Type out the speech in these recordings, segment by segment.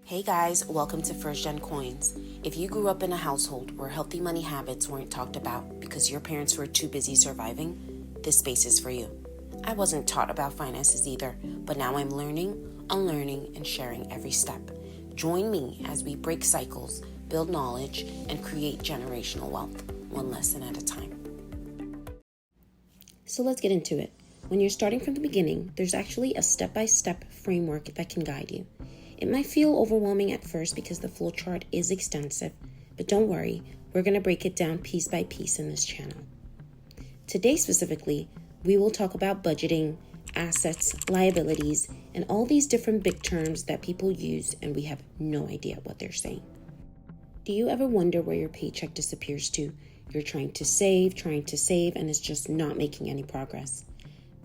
Hey guys, welcome to First Gen Coins. If you grew up in a household where healthy money habits weren't talked about because your parents were too busy surviving, this space is for you. I wasn't taught about finances either, but now I'm learning, unlearning, and sharing every step. Join me as we break cycles, build knowledge, and create generational wealth, one lesson at a time. So let's get into it. When you're starting from the beginning, there's actually a step-by-step framework that can guide you. It might feel overwhelming at first because the flowchart is extensive, but don't worry, we're going to break it down piece by piece in this channel. Today specifically, we will talk about budgeting, assets, liabilities, and all these different big terms that people use and we have no idea what they're saying. Do you ever wonder where your paycheck disappears to? You're trying to save, and it's just not making any progress.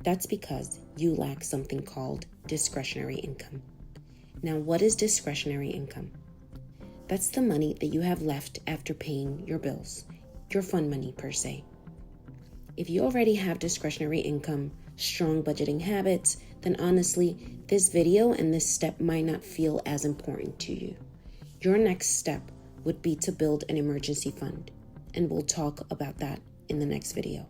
That's because you lack something called discretionary income. Now, what is discretionary income? That's the money that you have left after paying your bills, your fun money per se. If you already have discretionary income, strong budgeting habits, then honestly, this video and this step might not feel as important to you. Your next step would be to build an emergency fund, and we'll talk about that in the next video.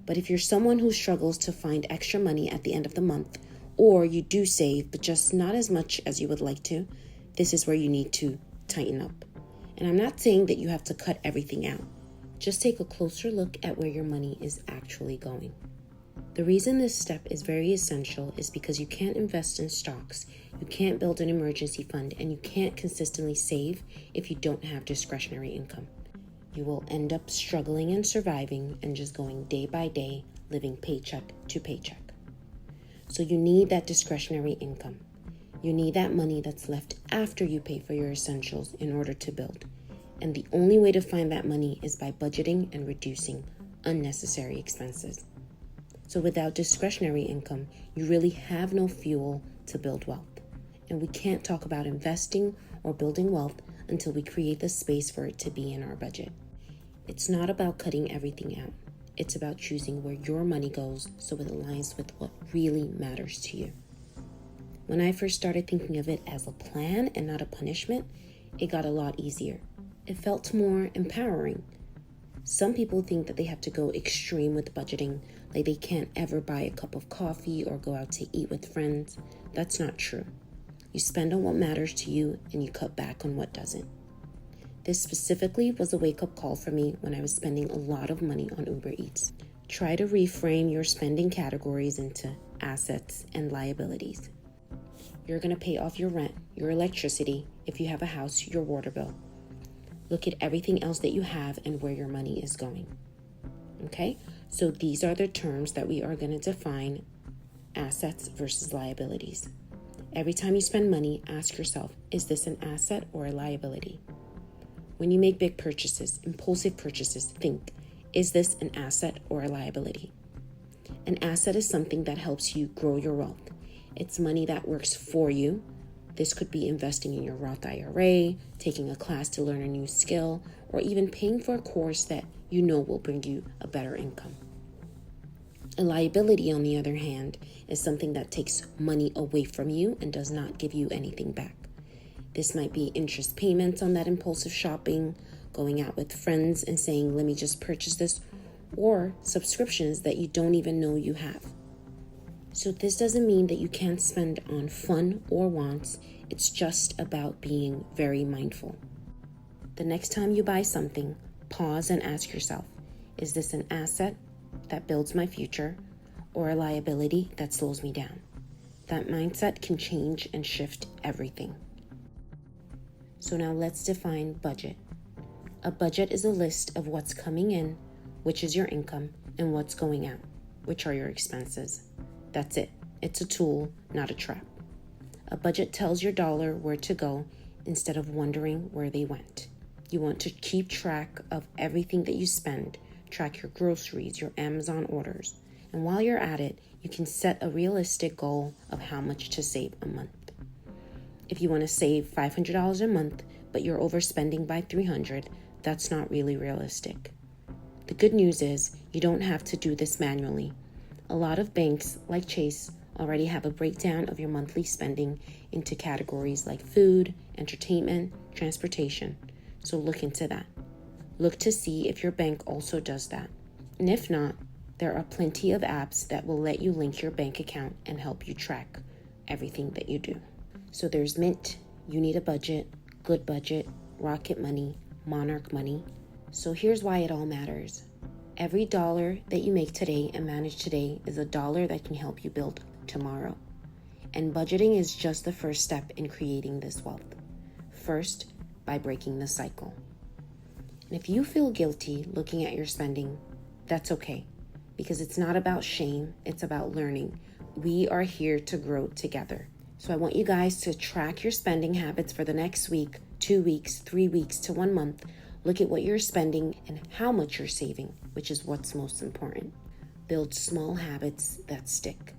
But if you're someone who struggles to find extra money at the end of the month, or you do save, but just not as much as you would like to, this is where you need to tighten up. And I'm not saying that you have to cut everything out. Just take a closer look at where your money is actually going. The reason this step is very essential is because you can't invest in stocks, you can't build an emergency fund, and you can't consistently save if you don't have discretionary income. You will end up struggling and surviving and just going day by day, living paycheck to paycheck. So you need that discretionary income. You need that money that's left after you pay for your essentials in order to build. And the only way to find that money is by budgeting and reducing unnecessary expenses. So without discretionary income, you really have no fuel to build wealth. And we can't talk about investing or building wealth until we create the space for it to be in our budget. It's not about cutting everything out. It's about choosing where your money goes so it aligns with what really matters to you. When I first started thinking of it as a plan and not a punishment, it got a lot easier. It felt more empowering. Some people think that they have to go extreme with budgeting, like they can't ever buy a cup of coffee or go out to eat with friends. That's not true. You spend on what matters to you and you cut back on what doesn't. This specifically was a wake-up call for me when I was spending a lot of money on Uber Eats. Try to reframe your spending categories into assets and liabilities. You're going to pay off your rent, your electricity, if you have a house, your water bill. Look at everything else that you have and where your money is going. Okay? So these are the terms that we are going to define assets versus liabilities. Every time you spend money, ask yourself, is this an asset or a liability? When you make big purchases, impulsive purchases, think, is this an asset or a liability? An asset is something that helps you grow your wealth. It's money that works for you. This could be investing in your Roth IRA, taking a class to learn a new skill, or even paying for a course that you know will bring you a better income. A liability, on the other hand, is something that takes money away from you and does not give you anything back. This might be interest payments on that impulsive shopping, going out with friends and saying, let me just purchase this, or subscriptions that you don't even know you have. So this doesn't mean that you can't spend on fun or wants. It's just about being very mindful. The next time you buy something, pause and ask yourself, is this an asset that builds my future or a liability that slows me down? That mindset can change and shift everything. So now let's define budget. A budget is a list of what's coming in, which is your income, and what's going out, which are your expenses. That's it. It's a tool, not a trap. A budget tells your dollar where to go instead of wondering where they went. You want to keep track of everything that you spend, track your groceries, your Amazon orders. And while you're at it, you can set a realistic goal of how much to save a month. If you want to save $500 a month, but you're overspending by $300, that's not really realistic. The good news is you don't have to do this manually. A lot of banks, like Chase, already have a breakdown of your monthly spending into categories like food, entertainment, transportation. So look into that. Look to see if your bank also does that. And if not, there are plenty of apps that will let you link your bank account and help you track everything that you do. So there's Mint, You Need a Budget, Good Budget, Rocket Money, Monarch Money. So here's why it all matters. Every dollar that you make today and manage today is a dollar that can help you build tomorrow. And budgeting is just the first step in creating this wealth. First, by breaking the cycle. And if you feel guilty looking at your spending, that's okay, because it's not about shame, it's about learning. We are here to grow together. So I want you guys to track your spending habits for the next week, 2 weeks, 3 weeks to 1 month. Look at what you're spending and how much you're saving, which is what's most important. Build small habits that stick.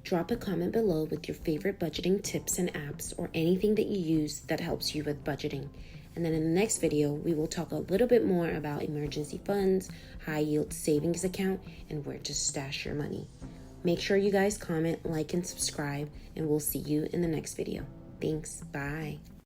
Drop a comment below with your favorite budgeting tips and apps or anything that you use that helps you with budgeting. And then in the next video, we will talk a little bit more about emergency funds, high yield savings account, and where to stash your money. Make sure you guys comment, like, and subscribe, and we'll see you in the next video. Thanks. Bye.